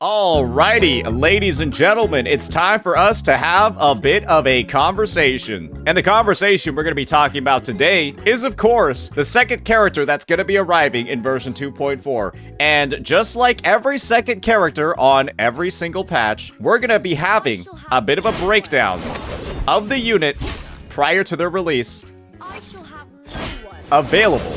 Alrighty, ladies and gentlemen, it's time for us to have a bit of a conversation. And the conversation we're going to be talking about today is, of course, the second character that's going to be arriving in version 2.4. And just like every second character on every single patch, we're going to be having a bit of a breakdown of the unit prior to their release available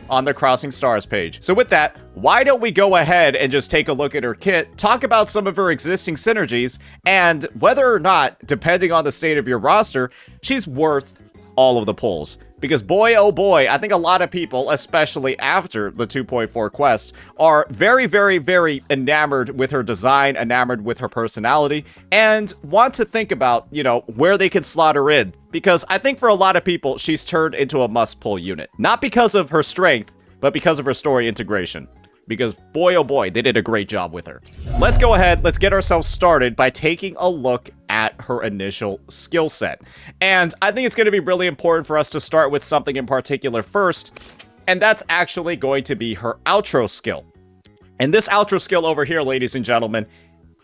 on the Crossing Stars page. So with that, why don't we go ahead and just take a look at her kit, talk about some of her existing synergies, and whether or not, depending on the state of your roster, she's worth all of the pulls. Because boy, oh boy, I think a lot of people, especially after the 2.4 quest, are very, very, very enamored with her design, enamored with her personality, and want to think about, where they can slot her in. Because I think for a lot of people, she's turned into a must-pull unit. Not because of her strength, but because of her story integration. Because boy, oh boy, they did a great job with her. Let's go ahead, let's get ourselves started by taking a look at her initial skill set. And I think it's going to be really important for us to start with something in particular first, and that's actually going to be her outro skill. And this outro skill over here, ladies and gentlemen,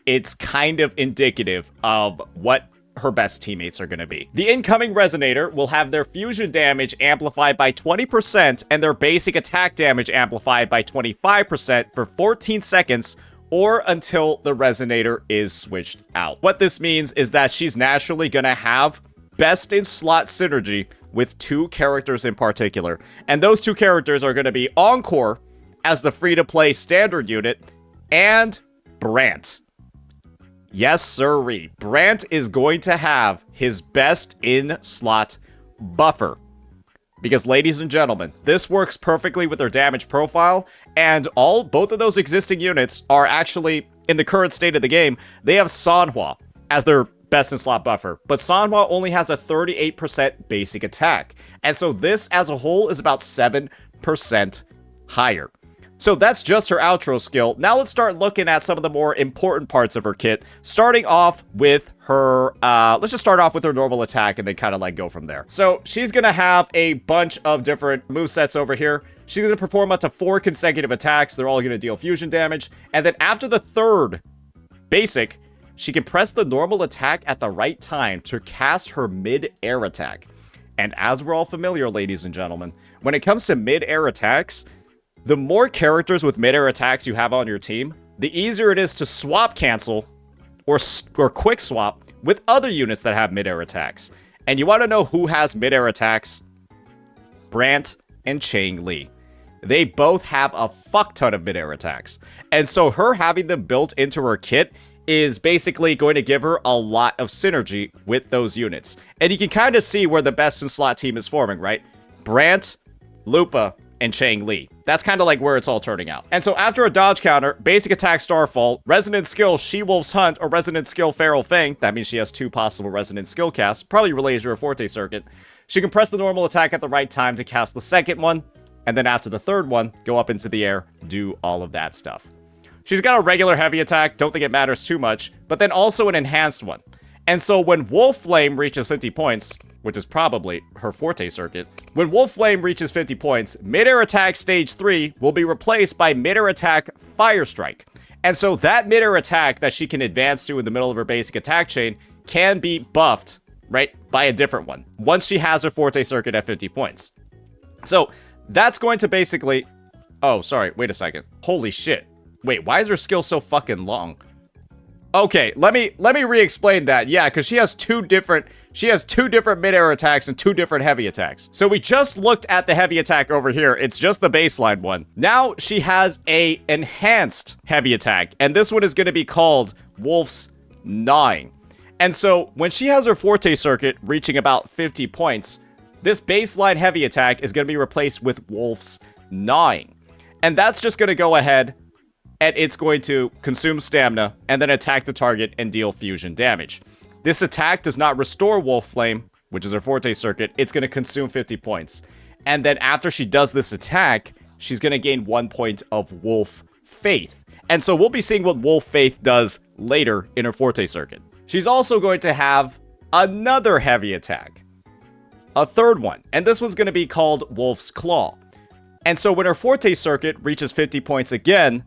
it's kind of indicative of what her best teammates are going to be. The incoming Resonator will have their fusion damage amplified by 20% and their basic attack damage amplified by 25% for 14 seconds or until the Resonator is switched out. What this means is that she's naturally going to have best in slot synergy with two characters in particular. And those two characters are going to be Encore as the free-to-play standard unit and Brant. Yes, sirree. Brant is going to have his best in-slot buffer. Because, ladies and gentlemen, this works perfectly with their damage profile, and both of those existing units are actually, in the current state of the game, they have Sanhua as their best in-slot buffer. But Sanhua only has a 38% basic attack. And so this, as a whole, is about 7% higher. So that's just her outro skill. Now let's start looking at some of the more important parts of her kit, starting off with her, let's just start off with her normal attack and then kind of like go from there. So she's going to have a bunch of different movesets over here. She's going to perform up to 4 consecutive attacks. They're all going to deal fusion damage. And then after the third basic, she can press the normal attack at the right time to cast her mid-air attack. And as we're all familiar, ladies and gentlemen, when it comes to mid-air attacks, the more characters with mid-air attacks you have on your team, the easier it is to swap cancel or quick swap with other units that have mid-air attacks. And you want to know who has mid-air attacks? Brant and Chang Li. They both have a fuck ton of mid-air attacks. And so her having them built into her kit is basically going to give her a lot of synergy with those units. And you can kind of see where the best in slot team is forming, right? Brant, Lupa, and Chang Li. That's kind of like where it's all turning out. And so after a dodge counter, basic attack Starfall, resonant skill She-Wolf's Hunt, or resonant skill Feral Fang, that means she has 2 possible resonant skill casts, probably related to her Forte Circuit. She can press the normal attack at the right time to cast the second one, and then after the third one, go up into the air, do all of that stuff. She's got a regular heavy attack, don't think it matters too much, but then also an enhanced one. And so when Wolf Flame reaches 50 points, which is probably her Forte Circuit, when Wolf Flame reaches 50 points, mid-air attack stage 3 will be replaced by mid-air attack Fire Strike. And so that mid-air attack that she can advance to in the middle of her basic attack chain can be buffed, right, by a different one, once she has her Forte Circuit at 50 points. So that's going to basically... Oh, sorry, wait a second. Holy shit. Wait, why is her skill so fucking long? Okay, let me re-explain that. Yeah, because she has two different mid-air attacks and 2 different heavy attacks. So we just looked at the heavy attack over here. It's just the baseline one. Now she has a enhanced heavy attack, and this one is going to be called Wolf's Gnawing. And so when she has her Forte Circuit reaching about 50 points, this baseline heavy attack is going to be replaced with Wolf's Gnawing. And that's just going to go ahead and it's going to consume stamina and then attack the target and deal fusion damage. This attack does not restore Wolf Flame, which is her Forte Circuit. It's going to consume 50 points. And then after she does this attack, she's going to gain 1 point of Wolf Faith. And so we'll be seeing what Wolf Faith does later in her Forte Circuit. She's also going to have another heavy attack. A third one. And this one's going to be called Wolf's Claw. And so when her Forte Circuit reaches 50 points again,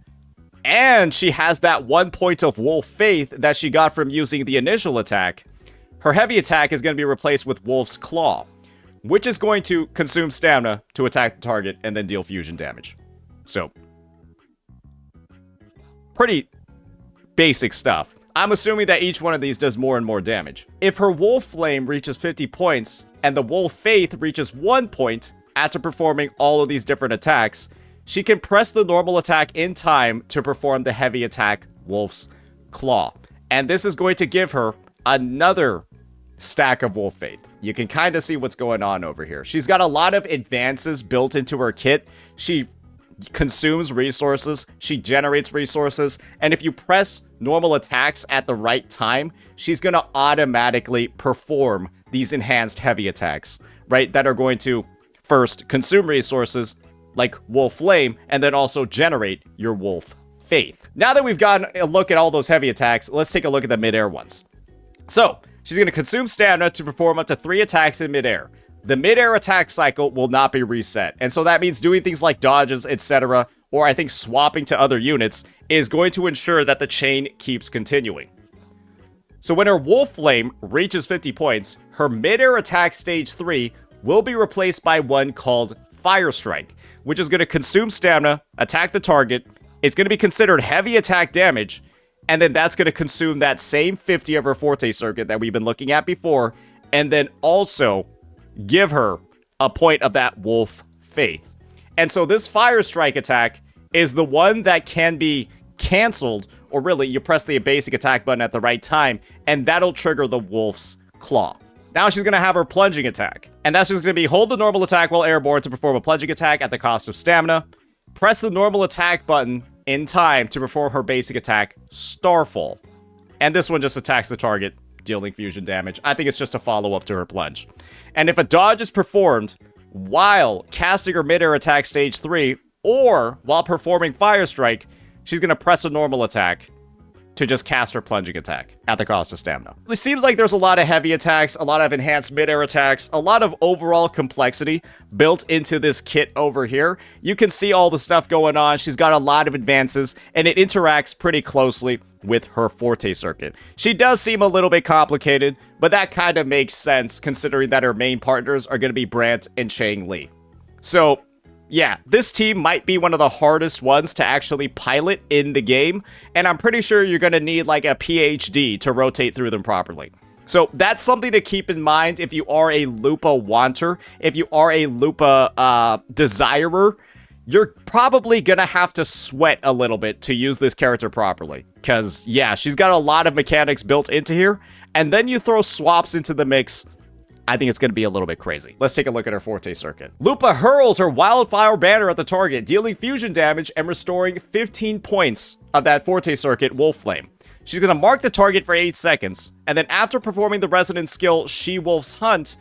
and she has that 1 point of Wolf Faith that she got from using the initial attack, her heavy attack is going to be replaced with Wolf's Claw, which is going to consume stamina to attack the target and then deal fusion damage. So, pretty basic stuff. I'm assuming that each one of these does more and more damage. If her Wolf Flame reaches 50 points and the Wolf Faith reaches 1 point after performing all of these different attacks, she can press the normal attack in time to perform the heavy attack Wolf's Claw. And this is going to give her another stack of Wolf Faith. You can kind of see what's going on over here. She's got a lot of advances built into her kit. She consumes resources, she generates resources, and if you press normal attacks at the right time, she's going to automatically perform these enhanced heavy attacks, right? That are going to first consume resources, like Wolf Flame, and then also generate your Wolf Faith. Now that we've gotten a look at all those heavy attacks, let's take a look at the midair ones. So, she's going to consume stamina to perform up to 3 attacks in midair. The midair attack cycle will not be reset, and so that means doing things like dodges, etc., or I think swapping to other units, is going to ensure that the chain keeps continuing. So when her Wolf Flame reaches 50 points, her midair attack stage 3 will be replaced by one called Fire Strike, which is going to consume stamina, attack the target, it's going to be considered heavy attack damage, and then that's going to consume that same 50 of her Forte Circuit that we've been looking at before, and then also give her a point of that Wolf Faith. And so this Fire Strike attack is the one that can be canceled, or really, you press the basic attack button at the right time, and that'll trigger the Wolf's Claw. Now she's going to have her plunging attack, and that's just going to be hold the normal attack while airborne to perform a plunging attack at the cost of stamina. Press the normal attack button in time to perform her basic attack, Starfall. And this one just attacks the target, dealing fusion damage. I think it's just a follow-up to her plunge. And if a dodge is performed while casting her midair attack stage 3, or while performing Fire Strike, she's going to press a normal attack to just cast her plunging attack at the cost of stamina. It seems like there's a lot of heavy attacks, a lot of enhanced midair attacks, a lot of overall complexity built into this kit over here. You can see all the stuff going on. She's got a lot of advances, and it interacts pretty closely with her Forte Circuit. She does seem a little bit complicated, but that kind of makes sense considering that her main partners are going to be Brant and Chang Li. So, yeah, this team might be one of the hardest ones to actually pilot in the game, and I'm pretty sure you're going to need like a PhD to rotate through them properly. So that's something to keep in mind if you are a Lupa wanter, if you are a Lupa desirer. You're probably going to have to sweat a little bit to use this character properly. Because, yeah, she's got a lot of mechanics built into here, and then you throw swaps into the mix, I think it's going to be a little bit crazy. Let's take a look at her Forte Circuit. Lupa hurls her Wildfire Banner at the target, dealing fusion damage and restoring 15 points of that Forte Circuit Wolf Flame. She's going to mark the target for 8 seconds, and then after performing the resonant skill She-Wolf's Hunt,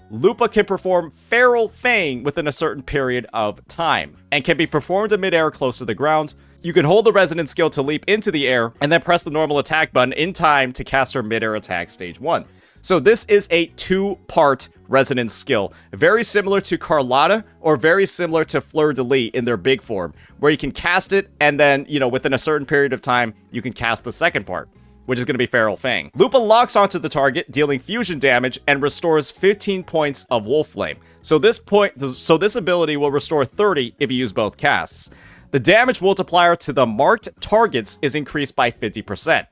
Lupa can perform Feral Fang within a certain period of time, and can be performed in midair close to the ground. You can hold the resonant skill to leap into the air, and then press the normal attack button in time to cast her midair attack stage 1. So this is a 2-part resonance skill, very similar to Carlotta or very similar to Fleur de Lis in their big form, where you can cast it and then, within a certain period of time, you can cast the second part, which is going to be Feral Fang. Lupa locks onto the target, dealing fusion damage and restores 15 points of Wolf Flame. So this ability will restore 30 if you use both casts. The damage multiplier to the marked targets is increased by 50%,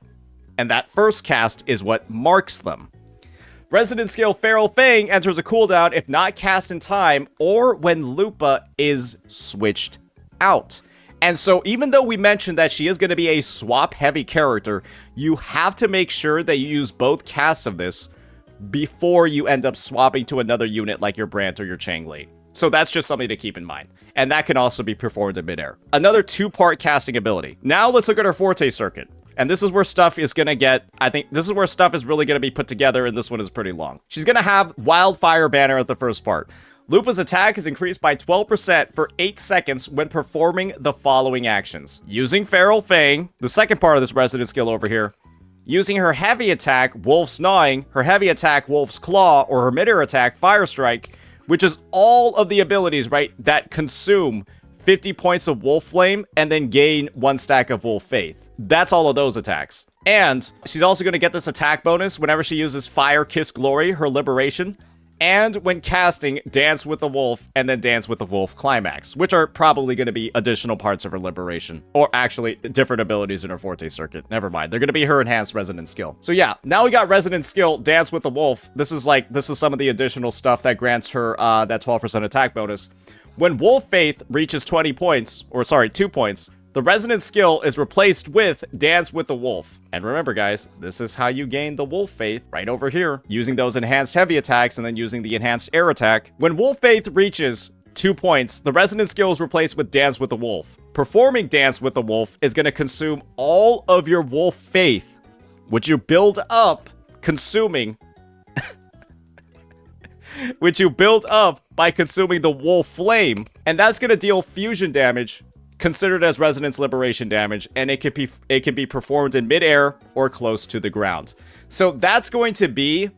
and that first cast is what marks them. Resonant skill Feral Fang enters a cooldown if not cast in time or when Lupa is switched out. And so even though we mentioned that she is going to be a swap-heavy character, you have to make sure that you use both casts of this before you end up swapping to another unit like your Brant or your Chang Li. So that's just something to keep in mind. And that can also be performed in midair. Another 2-part casting ability. Now let's look at her Forte Circuit. And this is where stuff is going to get, I think this is where stuff is really going to be put together, and this one is pretty long. She's going to have Wildfire Banner at the first part. Lupa's attack is increased by 12% for 8 seconds when performing the following actions. Using Feral Fang, the second part of this resonant skill over here. Using her heavy attack, Wolf's Gnawing, her heavy attack, Wolf's Claw, or her midair attack, Fire Strike, which is all of the abilities, right, that consume 50 points of Wolf Flame, and then gain 1 stack of Wolf Faith. That's all of those attacks. And she's also going to get this attack bonus whenever she uses Fire Kiss Glory, her liberation, and when casting Dance with the Wolf and then Dance with the Wolf Climax, which are probably going to be additional parts of her liberation, or actually different abilities in her Forte Circuit. Never mind. They're going to be her enhanced resonant skill. So yeah, now we got resonant skill, Dance with the Wolf. This is some of the additional stuff that grants her that 12% attack bonus. When Wolf Faith reaches 2 points, the resonant skill is replaced with Dance with the Wolf. And remember, guys, this is how you gain the Wolf Faith, right over here, using those enhanced heavy attacks and then using the enhanced air attack. When Wolf Faith reaches 2 points, the resonant skill is replaced with Dance with the Wolf. Performing Dance with the Wolf is going to consume all of your Wolf Faith, which you build up consuming... which you build up by consuming the Wolf Flame. And that's going to deal fusion damage considered as resonance liberation damage, and it can be performed in midair or close to the ground. So that's going to be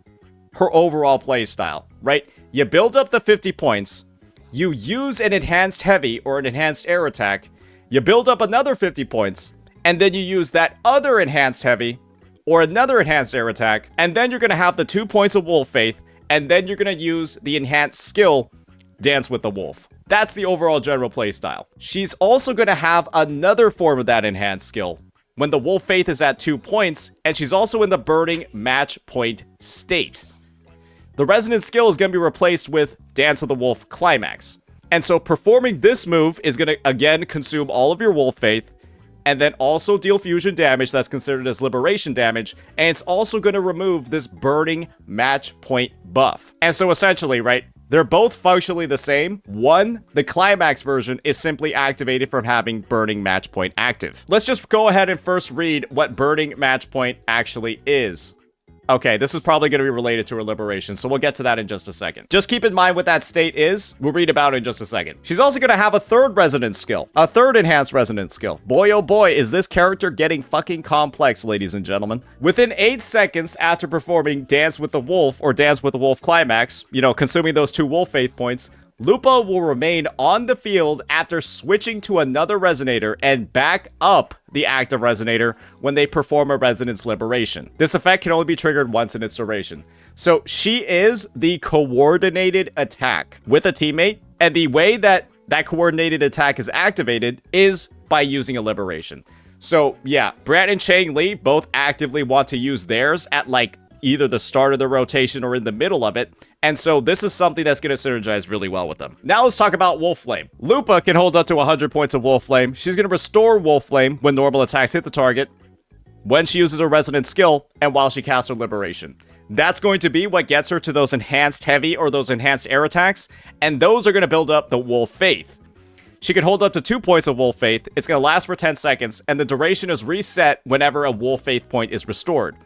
her overall play style, right? You build up the 50 points, you use an enhanced heavy or an enhanced air attack, you build up another 50 points, and then you use that other enhanced heavy or another enhanced air attack, and then you're going to have the 2 points of Wolf Faith, and then you're going to use the enhanced skill, Dance with the Wolf. That's the overall general playstyle. She's also going to have another form of that enhanced skill when the Wolf Faith is at 2 points, and she's also in the burning match point state. The resonant skill is going to be replaced with Dance of the Wolf Climax. And so performing this move is going to, again, consume all of your Wolf Faith, and then also deal fusion damage that's considered as liberation damage, and it's also going to remove this burning match point buff. And so essentially, right, they're both functionally the same. One, the Climax version, is simply activated from having Burning Match Point active. Let's just go ahead and first read what Burning Match Point actually is. Okay, this is probably going to be related to her liberation, so we'll get to that in just a second. Just keep in mind what that state is. We'll read about it in just a second. She's also going to have a third resonance skill, a third enhanced resonance skill. Boy, oh boy, is this character getting fucking complex, ladies and gentlemen. Within 8 seconds after performing Dance with the Wolf or Dance with the Wolf Climax, consuming those 2 Wolf Faith points, Lupa will remain on the field after switching to another resonator and back up the active resonator when they perform a resonance liberation. This effect can only be triggered once in its duration. So she is the coordinated attack with a teammate, and the way that coordinated attack is activated is by using a liberation. So yeah, Brant and Chang Li both actively want to use theirs at either the start of the rotation or in the middle of it. And so this is something that's going to synergize really well with them. Now let's talk about Wolf Flame. Lupa can hold up to 100 points of Wolf Flame. She's going to restore Wolf Flame when normal attacks hit the target, when she uses her resonant skill, and while she casts her liberation. That's going to be what gets her to those enhanced heavy or those enhanced air attacks, and those are going to build up the Wolf Faith. She can hold up to 2 points of Wolf Faith. It's going to last for 10 seconds, and the duration is reset whenever a Wolf Faith point is restored.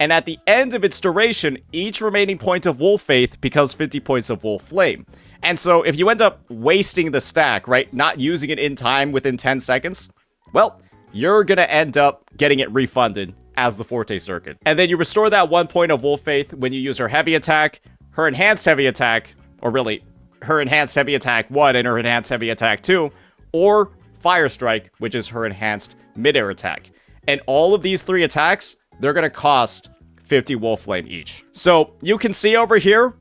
And at the end of its duration, each remaining point of Wolf Faith becomes 50 points of Wolf Flame. And so if you end up wasting the stack, right, not using it in time within 10 seconds, well, you're going to end up getting it refunded as the Forte Circuit. And then you restore that 1 point of Wolf Faith when you use her heavy attack, her enhanced heavy attack, or really, her enhanced heavy attack 1 and her enhanced heavy attack 2, or Fire Strike, which is her enhanced midair attack. And all of these 3 attacks, they're going to cost 50 Wolf Flame each. So you can see over here,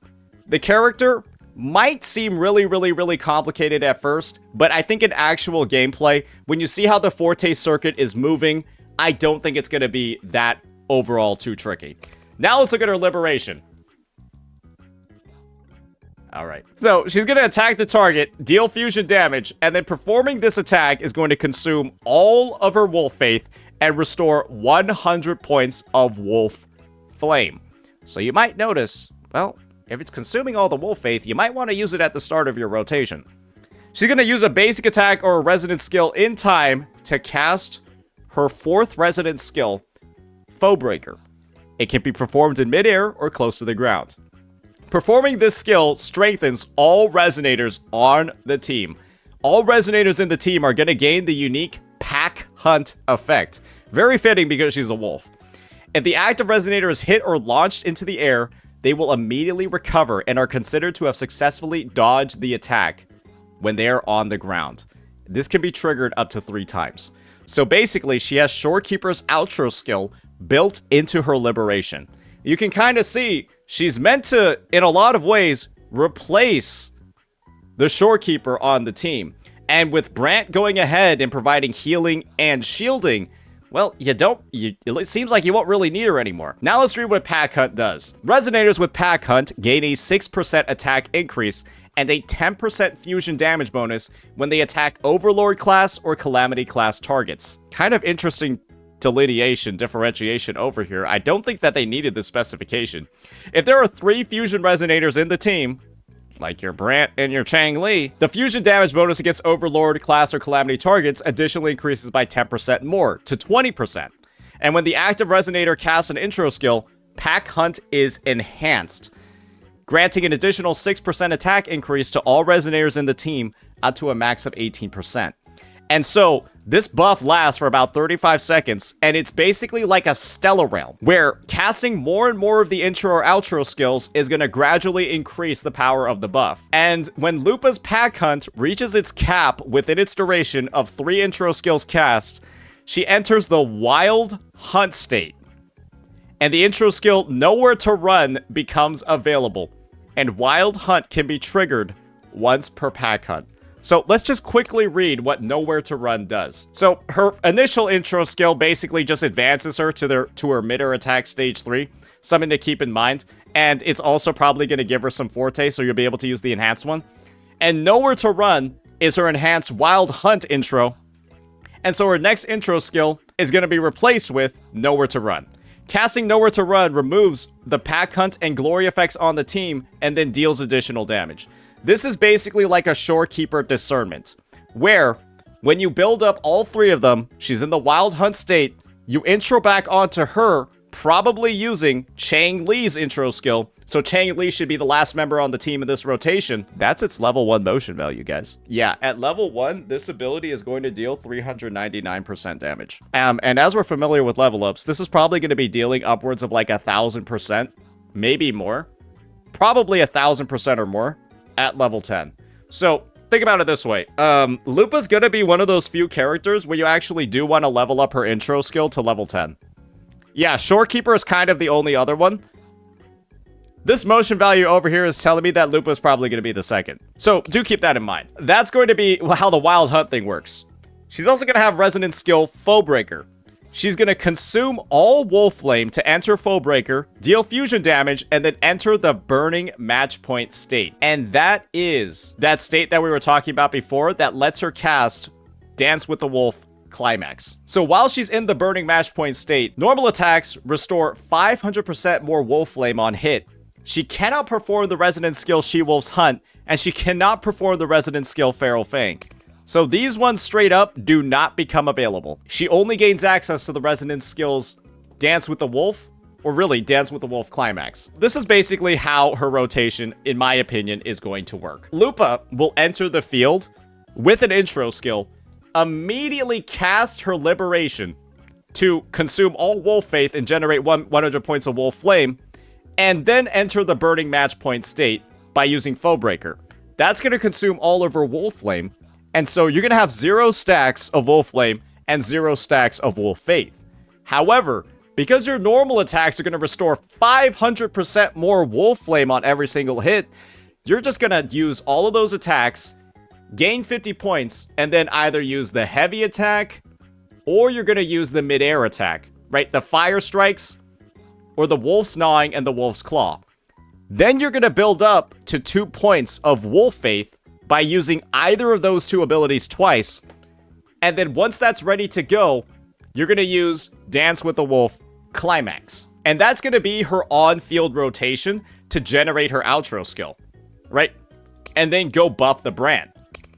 the character might seem really complicated at first, but I think in actual gameplay, when you see how the Forte Circuit is moving, I don't think it's going to be that overall too tricky. Now let's look at her liberation. Alright, so she's going to attack the target, deal fusion damage, and then performing this attack is going to consume all of her Wolf Faith and restore 100 points of Wolf Flame. So you might notice, well, if it's consuming all the Wolf Faith, you might want to use it at the start of your rotation. She's going to use a basic attack or a resonant skill in time to cast her 4th resonant skill, Foe Breaker. It can be performed in midair or close to the ground. Performing this skill strengthens all resonators on the team. All resonators in the team are going to gain the unique Pack Hunt effect. Very fitting because she's a wolf. If the active resonator is hit or launched into the air, they will immediately recover and are considered to have successfully dodged the attack when they are on the ground. This can be triggered up to 3 times. So basically, she has Shorekeeper's outro skill built into her liberation. You can kind of see she's meant to, in a lot of ways, replace the Shorekeeper on the team. And with Brant going ahead and providing healing and shielding, well, it seems like you won't really need her anymore. Now let's read what Pack Hunt does. Resonators with Pack Hunt gain a 6% attack increase and a 10% fusion damage bonus when they attack Overlord class or Calamity class targets. Kind of interesting differentiation over here. I don't think that they needed this specification. If there are 3 fusion resonators in the team, like your Brant and your Chang Li, the fusion damage bonus against Overlord, class, or Calamity targets additionally increases by 10% more, to 20%. And when the active resonator casts an intro skill, Pack Hunt is enhanced, granting an additional 6% attack increase to all resonators in the team up to a max of 18%. And so, this buff lasts for about 35 seconds, and it's basically like a Stellar Realm, where casting more and more of the intro or outro skills is going to gradually increase the power of the buff. And when Lupa's Pack Hunt reaches its cap within its duration of 3 intro skills cast, she enters the Wild Hunt state. And the intro skill Nowhere to Run becomes available, and Wild Hunt can be triggered once per Pack Hunt. So let's just quickly read what Nowhere to Run does. So her initial intro skill basically just advances her to her mid-air attack stage 3, something to keep in mind. And it's also probably going to give her some Forte, so you'll be able to use the enhanced one. And Nowhere to Run is her enhanced Wild Hunt intro. And so her next intro skill is going to be replaced with Nowhere to Run. Casting Nowhere to Run removes the Pack Hunt and Glory effects on the team and then deals additional damage. This is basically like a Shorekeeper Discernment, where when you build up all 3 of them, she's in the Wild Hunt state, you intro back onto her, probably using Chang Li's intro skill. So Chang Li should be the last member on the team in this rotation. That's its level 1 motion value, guys. Yeah, at level 1, this ability is going to deal 399% damage. And as we're familiar with level ups, this is probably going to be dealing upwards of like 1,000%, maybe more. Probably 1,000% or more at level 10. So think about it this way. Lupa's gonna be one of those few characters where you actually do want to level up her intro skill to level 10. Yeah, Shorekeeper is kind of the only other one. This motion value over here is telling me that Lupa is probably going to be the second. So do keep that in mind. That's going to be how the Wild Hunt thing works. She's also going to have resonance skill Foebreaker. She's going to consume all Wolf Flame to enter Foebreaker, deal fusion damage, and then enter the Burning Match Point state. And that is that state that we were talking about before that lets her cast Dance with the Wolf Climax. So while she's in the Burning Match Point state, normal attacks restore 500% more Wolf Flame on hit. She cannot perform the resonance skill She-Wolf's Hunt, and she cannot perform the resonance skill Feral Fang. So these ones straight up do not become available. She only gains access to the resonance skills Dance with the Wolf, or really Dance with the Wolf Climax. This is basically how her rotation, in my opinion, is going to work. Lupa will enter the field with an intro skill, immediately cast her Liberation to consume all Wolf Faith and generate 100 points of Wolf Flame, and then enter the Burning Match Point state by using Foebreaker. That's going to consume all of her Wolf Flame, and so you're going to have 0 stacks of Wolf Flame and 0 stacks of Wolf Faith. However, because your normal attacks are going to restore 500% more Wolf Flame on every single hit, you're just going to use all of those attacks, gain 50 points, and then either use the heavy attack, or you're going to use the mid-air attack, right? The Fire Strikes, or the Wolf's Gnawing and the Wolf's Claw. Then you're going to build up to 2 points of Wolf Faith by using either of those 2 abilities twice. And then once that's ready to go, you're going to use Dance with the Wolf Climax. And that's going to be her on-field rotation to generate her outro skill, right? And then go buff the Brand.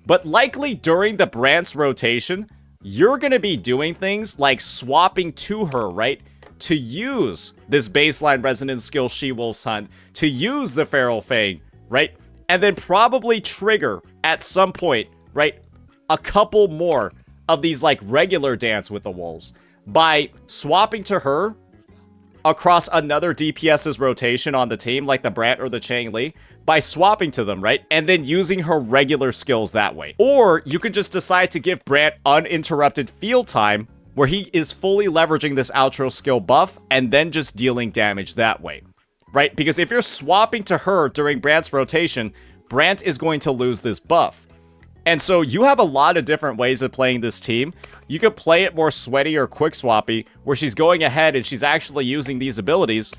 But likely during the Brand's rotation, you're going to be doing things like swapping to her, right? To use this baseline resonance skill She-Wolf's Hunt, to use the Feral Fang, right? And then probably trigger at some point, right? A couple more of these like regular Dance with the Wolves by swapping to her across another DPS's rotation on the team, like the Brant or the Chang-Li, by swapping to them, right? And then using her regular skills that way. Or you could just decide to give Brant uninterrupted field time, where he is fully leveraging this outro skill buff and then just dealing damage that way, right? Because if you're swapping to her during Brant's rotation, Brant is going to lose this buff. And so you have a lot of different ways of playing this team. You could play it more sweaty or quick swappy, where she's going ahead and she's actually using these abilities.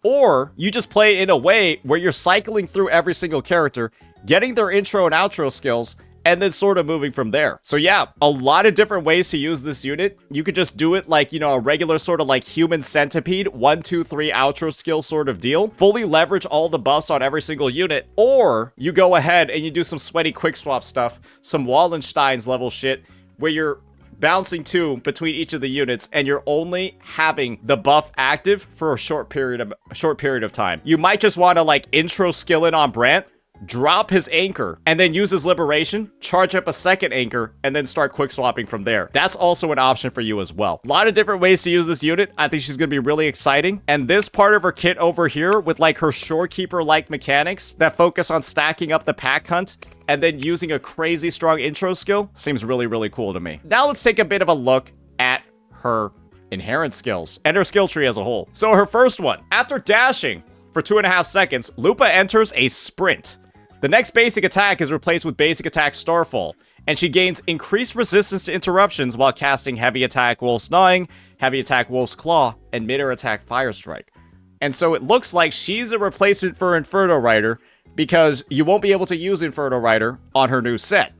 Or you just play it in a way where you're cycling through every single character, getting their intro and outro skills, and then sort of moving from there. So yeah, a lot of different ways to use this unit. You could just do it like, you know, a regular sort of like human centipede, 1, 2, 3 outro skill sort of deal. Fully leverage all the buffs on every single unit. Or you go ahead and you do some sweaty quick swap stuff, some Wallenstein's level shit, where you're bouncing to between each of the units and you're only having the buff active for a short period of time. You might just want to like intro skill in on Brant, drop his anchor, and then use his liberation, charge up a second anchor, and then start quick swapping from there. That's also an option for you as well. A lot of different ways to use this unit. I think she's going to be really exciting. And this part of her kit over here with like her shorekeeper-like mechanics that focus on stacking up the pack hunt and then using a crazy strong intro skill seems really, really cool to me. Now let's take a bit of a look at her inherent skills and her skill tree as a whole. So her first one, after dashing for 2.5 seconds, Lupa enters a sprint. The next basic attack is replaced with basic attack Starfall, and she gains increased resistance to interruptions while casting heavy attack Wolf's Gnawing, heavy attack Wolf's Claw, and mid-air attack Fire Strike. And so it looks like she's a replacement for Inferno Rider, because you won't be able to use Inferno Rider on her new set.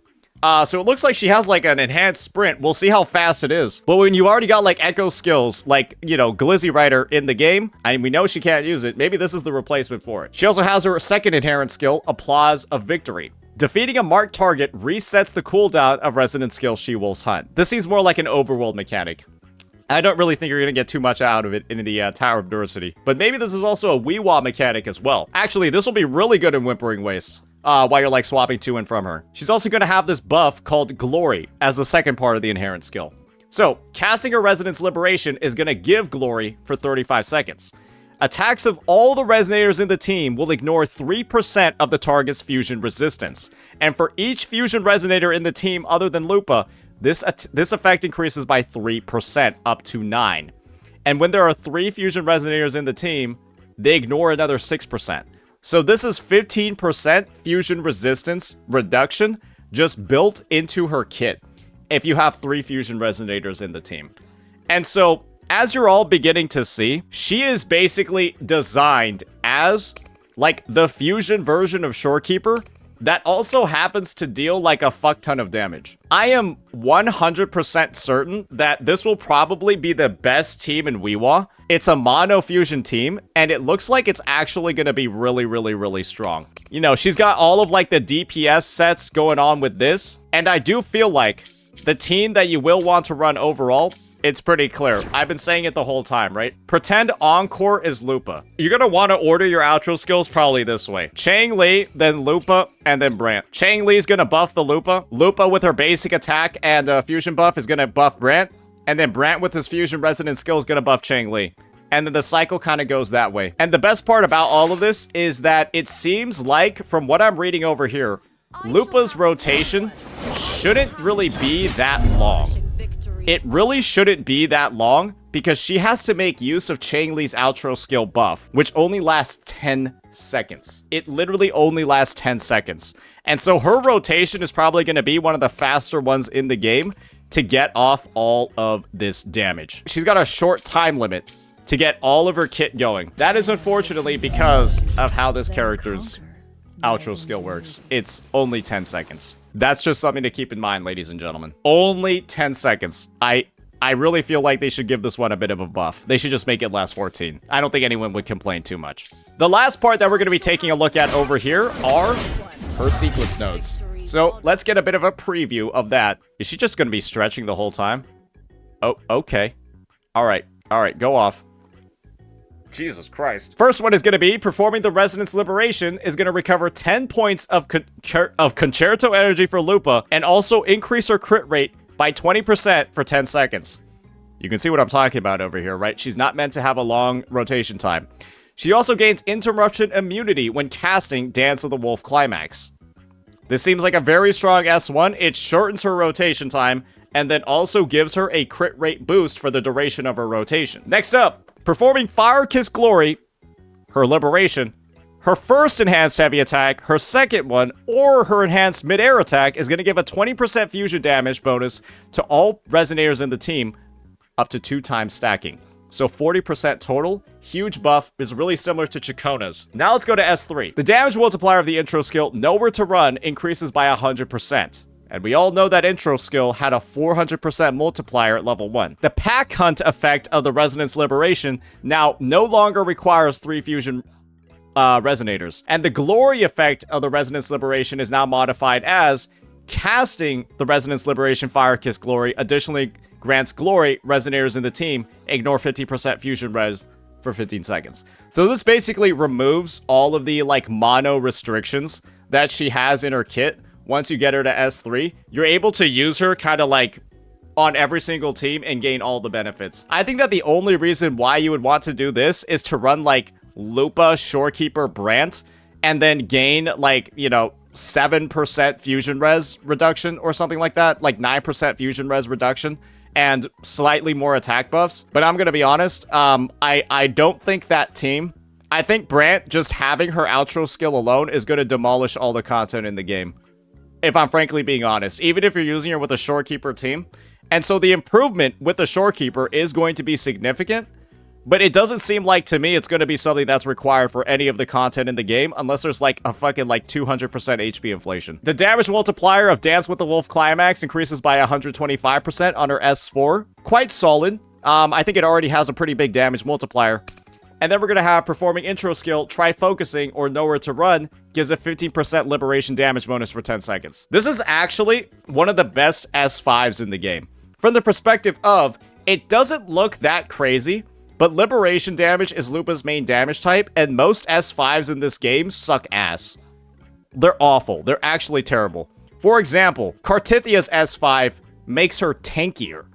So it looks like she has like an enhanced sprint. We'll see how fast it is. But when you already got like echo skills, like, you know, Glizzy Rider in the game, and we know she can't use it, maybe this is the replacement for it. She also has her second inherent skill, Applause of Victory. Defeating a marked target resets the cooldown of resonant skill She-Wolf's Hunt. This seems more like an overworld mechanic. I don't really think you're going to get too much out of it in the Tower of Diversity. But maybe this is also a Weewa mechanic as well. Actually, this will be really good in Whimpering Wastes. While you're like swapping to and from her. She's also going to have this buff called Glory as the second part of the inherent skill. So, casting her Resonance Liberation is going to give Glory for 35 seconds. Attacks of all the Resonators in the team will ignore 3% of the target's fusion resistance. And for each fusion Resonator in the team other than Lupa, this effect increases by 3% up to 9. And when there are 3 fusion Resonators in the team, they ignore another 6%. So this is 15% fusion resistance reduction just built into her kit if you have 3 fusion resonators in the team. And so, as you're all beginning to see, she is basically designed as like the fusion version of Shorekeeper that also happens to deal like a fuck ton of damage. I am 100% certain that this will probably be the best team in Weewa. It's a mono fusion team, and it looks like it's actually going to be really, really, really strong. You know, she's got all of like the DPS sets going on with this, and I do feel like the team that you will want to run overall, it's pretty clear. I've been saying it the whole time, right? Pretend Encore is Lupa. You're going to want to order your outro skills probably this way. Chang-Li, then Lupa, and then Brant. Chang-Li is going to buff the Lupa. Lupa with her basic attack and fusion buff is going to buff Brant. And then Brant with his fusion resonant skill is going to buff Chang-Li. And then the cycle kind of goes that way. And the best part about all of this is that it seems like, from what I'm reading over here, Lupa's rotation shouldn't really be that long. It really shouldn't be that long because she has to make use of Chang-Li's outro skill buff, which only lasts 10 seconds. It literally only lasts 10 seconds. And so her rotation is probably going to be one of the faster ones in the game to get off all of this damage. She's got a short time limit to get all of her kit going. That is unfortunately because of how this character's outro skill works. It's only 10 seconds. That's just something to keep in mind, ladies and gentlemen. Only 10 seconds. I really feel like they should give this one a bit of a buff. They should just make it last 14. I don't think anyone would complain too much. The last part that we're going to be taking a look at over here are her sequence nodes. So let's get a bit of a preview of that. Is she just going to be stretching the whole time? Oh, okay. All right, go off. Jesus Christ. First one is going to be performing the Resonance Liberation is going to recover 10 points of Concerto energy for Lupa and also increase her crit rate by 20% for 10 seconds. You can see what I'm talking about over here, right? She's not meant to have a long rotation time. She also gains interruption immunity when casting Dance of the Wolf Climax. This seems like a very strong S1. It shortens her rotation time and then also gives her a crit rate boost for the duration of her rotation. Next up, performing Fire Kiss Glory, her Liberation, her first enhanced heavy attack, her second one, or her enhanced mid-air attack is going to give a 20% fusion damage bonus to all resonators in the team, up to 2 times stacking. So 40% total, huge buff, is really similar to Chacona's. Now let's go to S3. The damage multiplier of the intro skill, Nowhere to Run, increases by 100%. And we all know that intro skill had a 400% multiplier at level 1. The Pack Hunt effect of the Resonance Liberation now no longer requires 3 fusion resonators. And the Glory effect of the Resonance Liberation is now modified as casting the Resonance Liberation Fire Kiss Glory additionally grants Glory resonators in the team ignore 50% fusion res for 15 seconds. So this basically removes all of the like mono restrictions that she has in her kit. Once you get her to S3, you're able to use her kind of like on every single team and gain all the benefits. I think that the only reason why you would want to do this is to run like Lupa, Shorekeeper, Brant, and then gain like, you know, 7% fusion res reduction or something like that, like 9% fusion res reduction and slightly more attack buffs. But I'm gonna be honest, I don't think that team, I think Brant just having her outro skill alone is gonna demolish all the content in the game, if I'm frankly being honest, even if you're using her with a Shorekeeper team. And so the improvement with the Shorekeeper is going to be significant, but it doesn't seem like to me it's going to be something that's required for any of the content in the game unless there's like a fucking like 200% HP inflation. The damage multiplier of Dance with the Wolf Climax increases by 125% on her S4. Quite solid. I think it already has a pretty big damage multiplier. And then we're going to have performing intro skill, Try Focusing or Nowhere to Run, gives a 15% liberation damage bonus for 10 seconds. This is actually one of the best S5s in the game. From the perspective of, it doesn't look that crazy, but liberation damage is Lupa's main damage type, and most S5s in this game suck ass. They're awful. They're actually terrible. For example, Cartithia's S5 makes her tankier.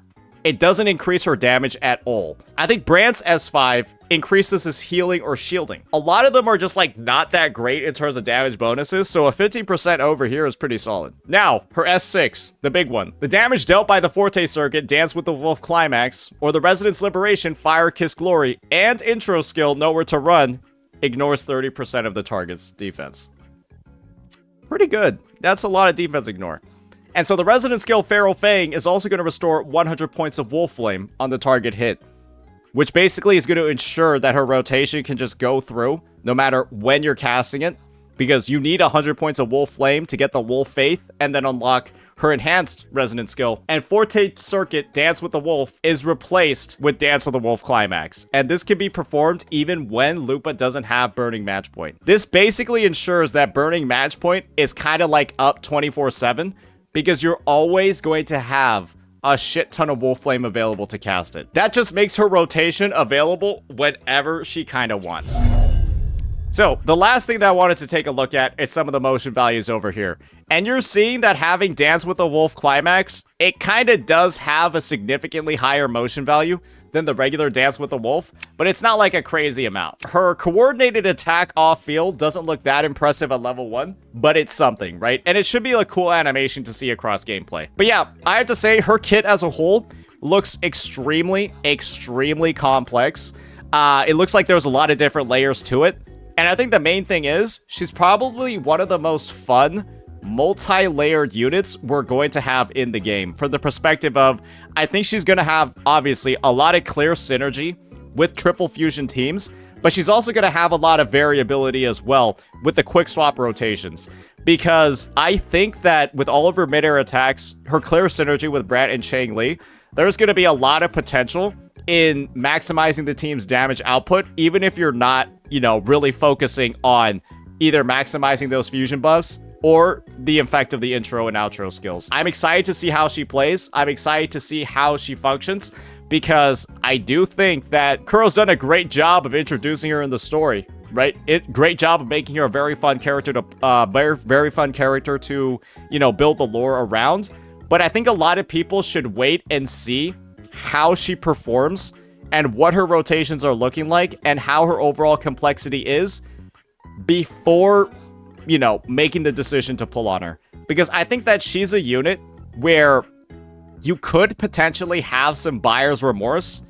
It doesn't increase her damage at all. I think Brant's S5 increases his healing or shielding. A lot of them are just like not that great in terms of damage bonuses, so a 15% over here is pretty solid. Now, her S6, the big one. The damage dealt by the Forte Circuit, Dance with the Wolf Climax, or the Resonance Liberation, Fire Kiss Glory, and intro skill, Nowhere to Run, ignores 30% of the target's defense. Pretty good. That's a lot of defense ignore. And so the Resonance skill Feral Fang is also going to restore 100 points of Wolf Flame on the target hit, which basically is going to ensure that her rotation can just go through no matter when you're casting it, because you need 100 points of Wolf Flame to get the Wolf Faith and then unlock her enhanced Resonance skill. And Forte Circuit Dance with the Wolf is replaced with Dance with the Wolf Climax, and this can be performed even when Lupa doesn't have Burning Match Point. This basically ensures that Burning Match Point is kind of like up 24/7, because you're always going to have a shit ton of Wolf Flame available to cast it. That just makes her rotation available whenever she kind of wants. So, the last thing that I wanted to take a look at is some of the motion values over here. And you're seeing that having Dance with the Wolf Climax, it kind of does have a significantly higher motion value than the regular Dance with the Wolf, but it's not like a crazy amount. Her coordinated attack off field doesn't look that impressive at level 1, but it's something, right? And it should be a cool animation to see across gameplay. But yeah, I have to say her kit as a whole looks extremely, extremely complex. It looks like there's a lot of different layers to it. And I think the main thing is, she's probably one of the most fun, multi-layered units we're going to have in the game. From the perspective of, I think she's going to have, obviously, a lot of clear synergy with triple fusion teams, but she's also going to have a lot of variability as well with the quick swap rotations. Because I think that with all of her mid-air attacks, her clear synergy with Brant and Chang Li, there's going to be a lot of potential in maximizing the team's damage output, even if you're not, you know, really focusing on either maximizing those fusion buffs or the effect of the intro and outro skills. I'm excited to see how she plays. I'm excited to see how she functions, because I do think that Kuro's done a great job of introducing her in the story, right? Great job of making her a very fun character to, very fun character to, you know, build the lore around. But I think a lot of people should wait and see how she performs and what her rotations are looking like and how her overall complexity is before, you know, making the decision to pull on her. Because I think that she's a unit where you could potentially have some buyer's remorse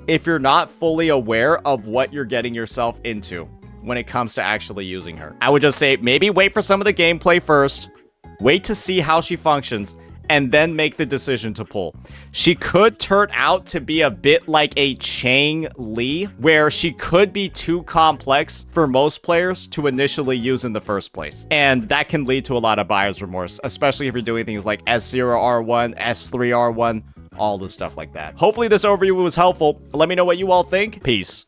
if you're not fully aware of what you're getting yourself into when it comes to actually using her. I would just say maybe wait for some of the gameplay first, wait to see how she functions, and then make the decision to pull. She could turn out to be a bit like a Chang Li, where she could be too complex for most players to initially use in the first place. And that can lead to a lot of buyer's remorse, especially if you're doing things like S0R1, S3R1, all the stuff like that. Hopefully this overview was helpful. Let me know what you all think. Peace.